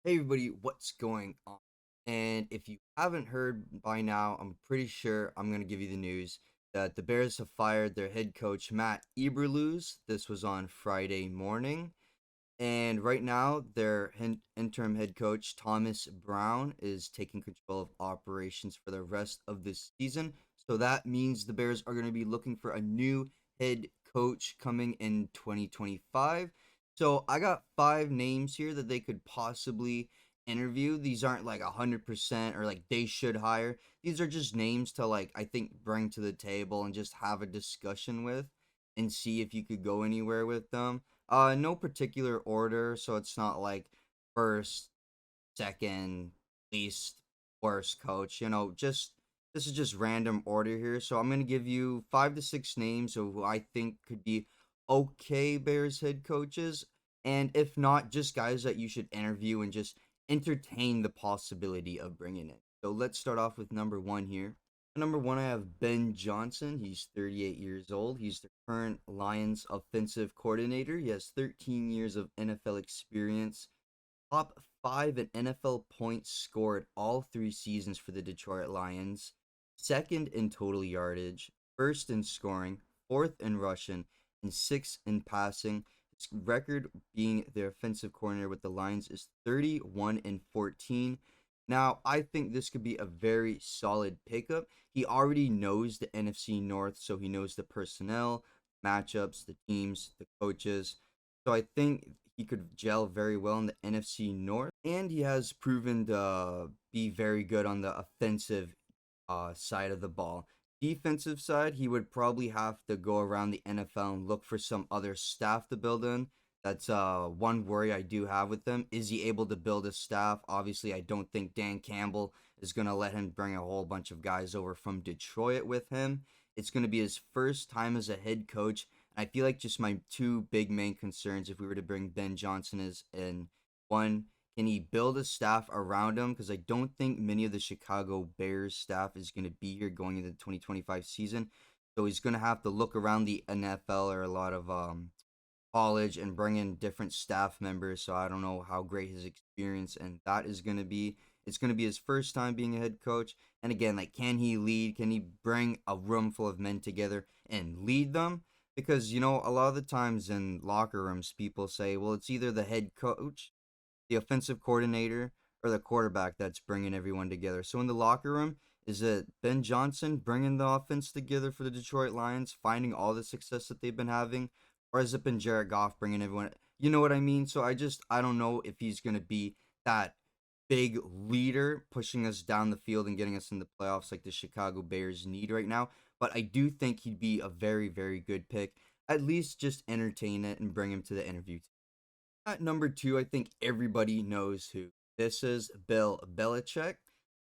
Hey everybody, what's going on? And if you haven't heard by now, I'm pretty sure I'm going to give you the news that the Bears have fired their head coach, Matt Eberlose. This was on Friday morning. And right now, their interim head coach, Thomas Brown, is taking control of operations for the rest of this season. So that means the Bears are going to be looking for a new head coach coming in 2025. So I got five names here that they could possibly interview. These aren't like 100% or like they should hire. These are just names to like, I think, bring to the table and just have a discussion with and see if you could go anywhere with them. No particular order, so it's not like first, second, least, worst coach. Just this is just random order here. So I'm gonna give you 5 to 6 names of who I think could be okay Bears head coaches, and if not, just guys that you should interview and just entertain the possibility of bringing in. So let's start off with number one here. Number one, I have Ben Johnson. He's 38 years old. He's the current Lions offensive coordinator. He has 13 years of NFL experience. Top five in NFL points scored all 3 seasons for the Detroit Lions. Second in total yardage. First in scoring. Fourth in rushing. And sixth in passing. His record being the offensive coordinator with the Lions is 31-14. Now, I think this could be a very solid pickup. He already knows the NFC North, so he knows the personnel, matchups, the teams, the coaches. So I think he could gel very well in the NFC North, and he has proven to be very good on the offensive side of the ball. Defensive side, he would probably have to go around the NFL and look for some other staff to build in. That's one worry I do have with him. Is he able to build a staff? Obviously, I don't think Dan Campbell is going to let him bring a whole bunch of guys over from Detroit with him. It's going to be his first time as a head coach. I feel like just my two big main concerns if we were to bring Ben Johnson is in one, can he build a staff around him? Because I don't think many of the Chicago Bears staff is going to be here going into the 2025 season. So he's going to have to look around the NFL or a lot of college and bring in different staff members. So I don't know how great his experience and that is going to be. It's going to be his first time being a head coach. And again, like, can he lead? Can he bring a room full of men together and lead them? Because, a lot of the times in locker rooms, people say, well, it's either the head coach, the offensive coordinator, or the quarterback that's bringing everyone together. So in the locker room, is it Ben Johnson bringing the offense together for the Detroit Lions, finding all the success that they've been having, or has it been Jared Goff bringing everyone? You know what I mean? So I don't know if he's gonna be that big leader pushing us down the field and getting us in the playoffs like the Chicago Bears need right now. But I do think he'd be a very, very good pick. At least just entertain it and bring him to the interview. At number two, I think everybody knows who. This is Bill Belichick,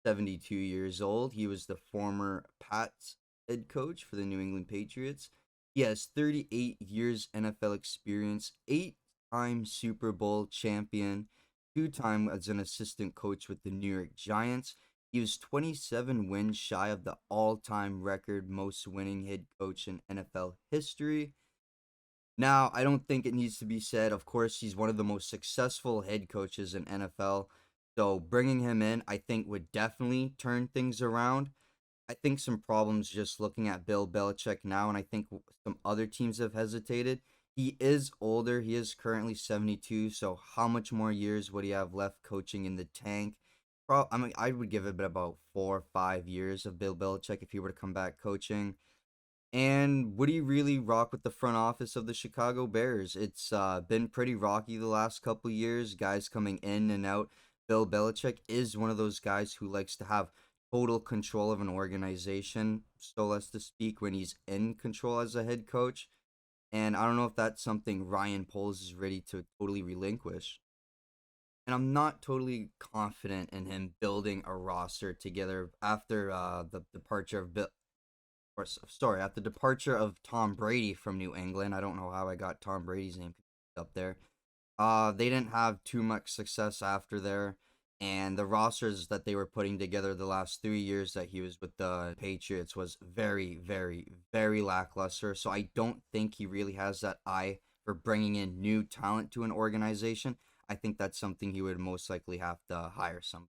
72 years old. He was the former Pats head coach for the New England Patriots. He has 38 years NFL experience, 8-time Super Bowl champion, 2-time as an assistant coach with the New York Giants. He was 27 wins shy of the all-time record most winning head coach in NFL history. Now, I don't think it needs to be said. Of course, he's one of the most successful head coaches in NFL. So bringing him in, I think, would definitely turn things around. I think some problems just looking at Bill Belichick now, and I think some other teams have hesitated. He is older. He is currently 72. So how much more years would he have left coaching in the tank? I mean, I would give it about 4 or 5 years of Bill Belichick if he were to come back coaching. And would he really rock with the front office of the Chicago Bears? It's been pretty rocky the last couple years, guys coming in and out. Bill Belichick is one of those guys who likes to have total control of an organization, so let's to speak, when he's in control as a head coach. And I don't know if that's something Ryan Poles is ready to totally relinquish. And I'm not totally confident in him building a roster together after the departure of Bill, or sorry, at the departure of Tom Brady from New England. I don't know how I got Tom Brady's name up there. They didn't have too much success after there, and the rosters that they were putting together the last 3 years that he was with the Patriots was very, very, very lackluster. So I don't think he really has that eye for bringing in new talent to an organization. I think that's something he would most likely have to hire some.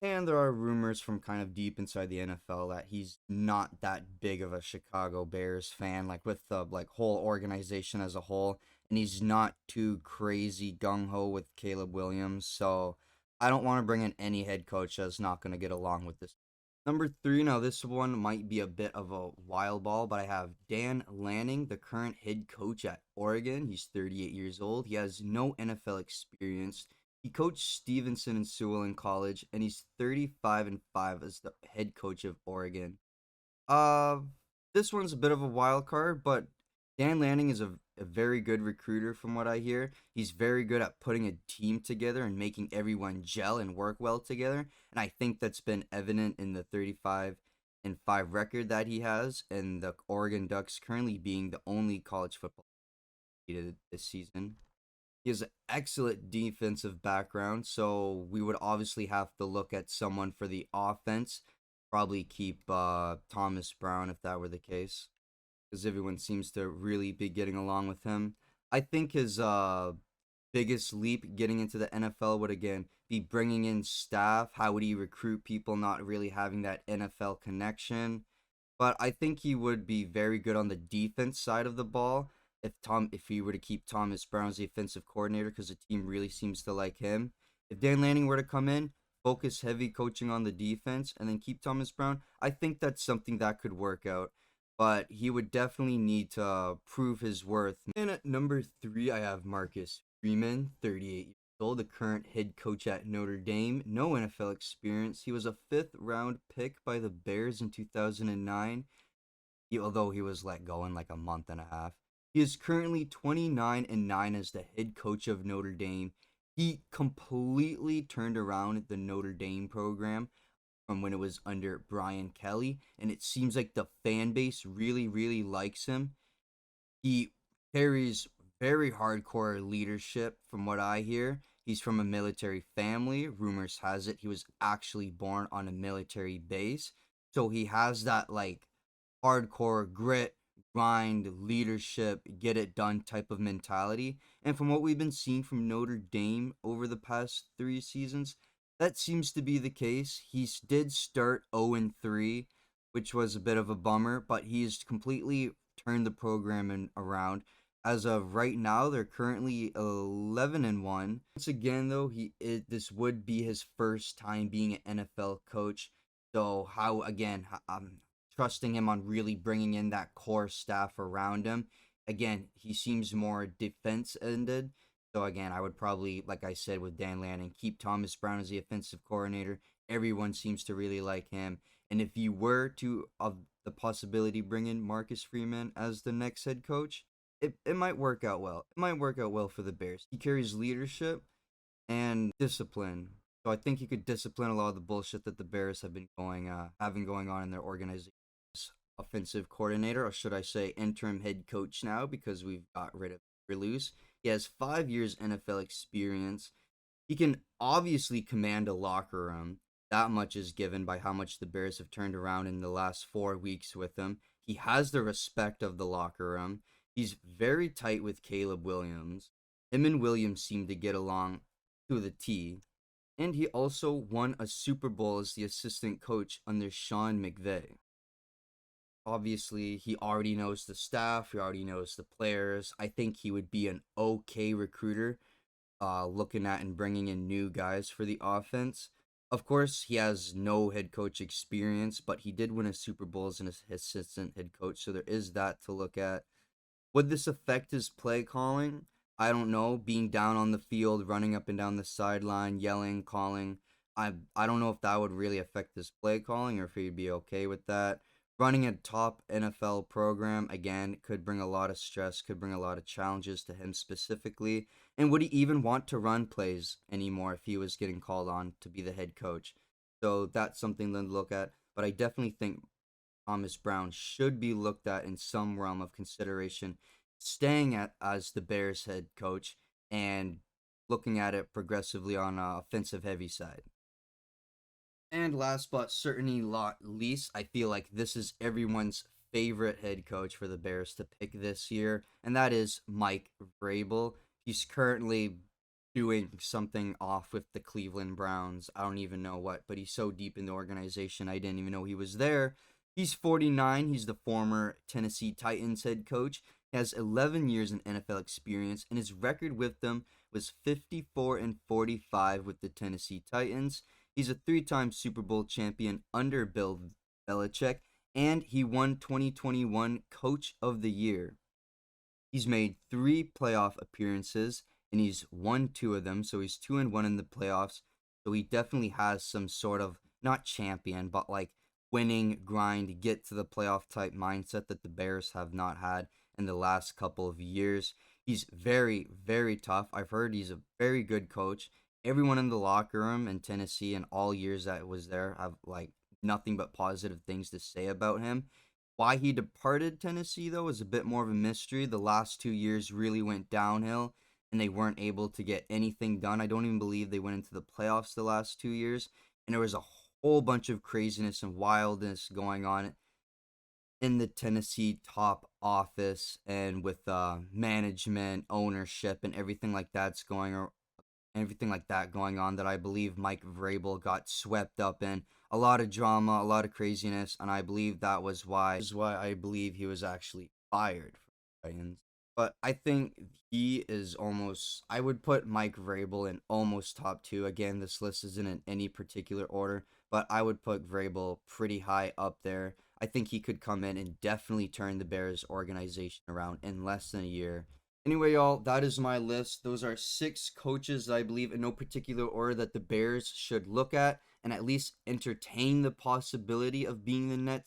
And there are rumors from kind of deep inside the NFL that he's not that big of a Chicago Bears fan, like with the like whole organization as a whole, and he's not too crazy gung ho with Caleb Williams. So I don't want to bring in any head coach that's not going to get along with this. Number three, now this one might be a bit of a wild ball, but I have Dan Lanning, the current head coach at Oregon. He's 38 years old. He has no NFL experience. He coached Stevenson and Sewell in college, and he's 35-5 as the head coach of Oregon. Uh, this one's a bit of a wild card, but Dan Lanning is a very good recruiter from what I hear. He's very good at putting a team together and making everyone gel and work well together. And I think that's been evident in the 35-5 record that he has, and the Oregon Ducks currently being the only college football team this season. He has an excellent defensive background, so we would obviously have to look at someone for the offense. Probably keep Thomas Brown if that were the case, because everyone seems to really be getting along with him. I think his biggest leap getting into the NFL would again be bringing in staff. How would he recruit people not really having that NFL connection? But I think he would be very good on the defense side of the ball if he were to keep Thomas Brown as the offensive coordinator because the team really seems to like him. If Dan Lanning were to come in, focus heavy coaching on the defense, and then keep Thomas Brown, I think that's something that could work out. But he would definitely need to prove his worth. And at number three, I have Marcus Freeman, 38 years old, the current head coach at Notre Dame. No NFL experience. He was a fifth round pick by the Bears in 2009, although he was let go in like a month and a half. He is currently 29-9 as the head coach of Notre Dame. He completely turned around the Notre Dame program from when it was under Brian Kelly, and it seems like the fan base really, really likes him. He carries very hardcore leadership from what I hear. He's from a military family. Rumors has it he was actually born on a military base. So he has that like hardcore grit, grind, leadership, get it done type of mentality. And from what we've been seeing from Notre Dame over the past 3 seasons, that seems to be the case. He did start 0-3, which was a bit of a bummer, but he's completely turned the program around. As of right now, they're currently 11-1. Once again, though, this would be his first time being an NFL coach. So how again, trusting him on really bringing in that core staff around him. Again, he seems more defense ended. So again, I would probably, like I said with Dan Lanning, keep Thomas Brown as the offensive coordinator. Everyone seems to really like him. And if you were to, of the possibility, bring in Marcus Freeman as the next head coach, it might work out well. It might work out well for the Bears. He carries leadership and discipline. So I think he could discipline a lot of the bullshit that the Bears have been having going on in their organization. Offensive coordinator, or should I say interim head coach now because we've got rid of Eberlose. He has 5 years NFL experience. He can obviously command a locker room. That much is given by how much the Bears have turned around in the last 4 weeks with him. He has the respect of the locker room. He's very tight with Caleb Williams. Him and Williams seem to get along to the T. And he also won a Super Bowl as the assistant coach under Sean McVay. Obviously, he already knows the staff, he already knows the players. I think he would be an okay recruiter, looking at and bringing in new guys for the offense. Of course, he has no head coach experience, but he did win a Super Bowl as an assistant head coach, so there is that to look at. Would this affect his play calling? I don't know. Being down on the field, running up and down the sideline, yelling, calling. I don't know if that would really affect his play calling or if he'd be okay with that. Running a top NFL program, again, could bring a lot of stress, could bring a lot of challenges to him specifically. And would he even want to run plays anymore if he was getting called on to be the head coach? So that's something to look at. But I definitely think Thomas Brown should be looked at in some realm of consideration, staying at as the Bears head coach and looking at it progressively on a offensive heavy side. And last but certainly not least, I feel like this is everyone's favorite head coach for the Bears to pick this year, and that is Mike Vrabel. He's currently doing something off with the Cleveland Browns. I don't even know what, but he's so deep in the organization, I didn't even know he was there. He's 49. He's the former Tennessee Titans head coach. He has 11 years in NFL experience, and his record with them was 54 and 45 with the Tennessee Titans. He's a three-time Super Bowl champion under Bill Belichick, and he won 2021 Coach of the Year. He's made three playoff appearances and he's won two of them, so he's 2-1 in the playoffs. So he definitely has some sort of not champion, but like winning grind, get to the playoff type mindset that the Bears have not had in the last couple of years. He's very, very tough. I've heard he's a very good coach. Everyone in the locker room in Tennessee and all years that was there have like nothing but positive things to say about him. Why he departed Tennessee, though, is a bit more of a mystery. The last 2 years really went downhill, and they weren't able to get anything done. I don't even believe they went into the playoffs the last 2 years, and there was a whole bunch of craziness and wildness going on in the Tennessee top office and with management, ownership, and everything like that going on that I believe Mike Vrabel got swept up in. A lot of drama, a lot of craziness, and I believe that was why I believe he was actually fired from the Titans. But I think he is almost I would put Mike Vrabel in almost top two. Again, this list isn't in any particular order, but I would put Vrabel pretty high up there. I think he could come in and definitely turn the Bears organization around in less than a year. Anyway, y'all, that is my list. Those are 6 coaches that I believe in no particular order that the Bears should look at and at least entertain the possibility of being the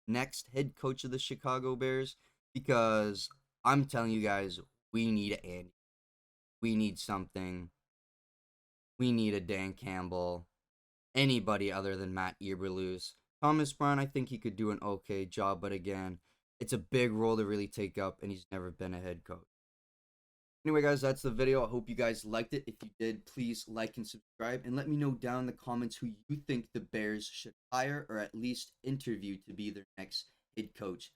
next head coach of the Chicago Bears because I'm telling you guys, we need an Andy. We need something. We need a Dan Campbell. Anybody other than Matt Eberlose. Thomas Brown, I think he could do an okay job, but again, it's a big role to really take up, and he's never been a head coach. Anyway, guys, that's the video. I hope you guys liked it. If you did, please like and subscribe. And let me know down in the comments who you think the Bears should hire or at least interview to be their next head coach.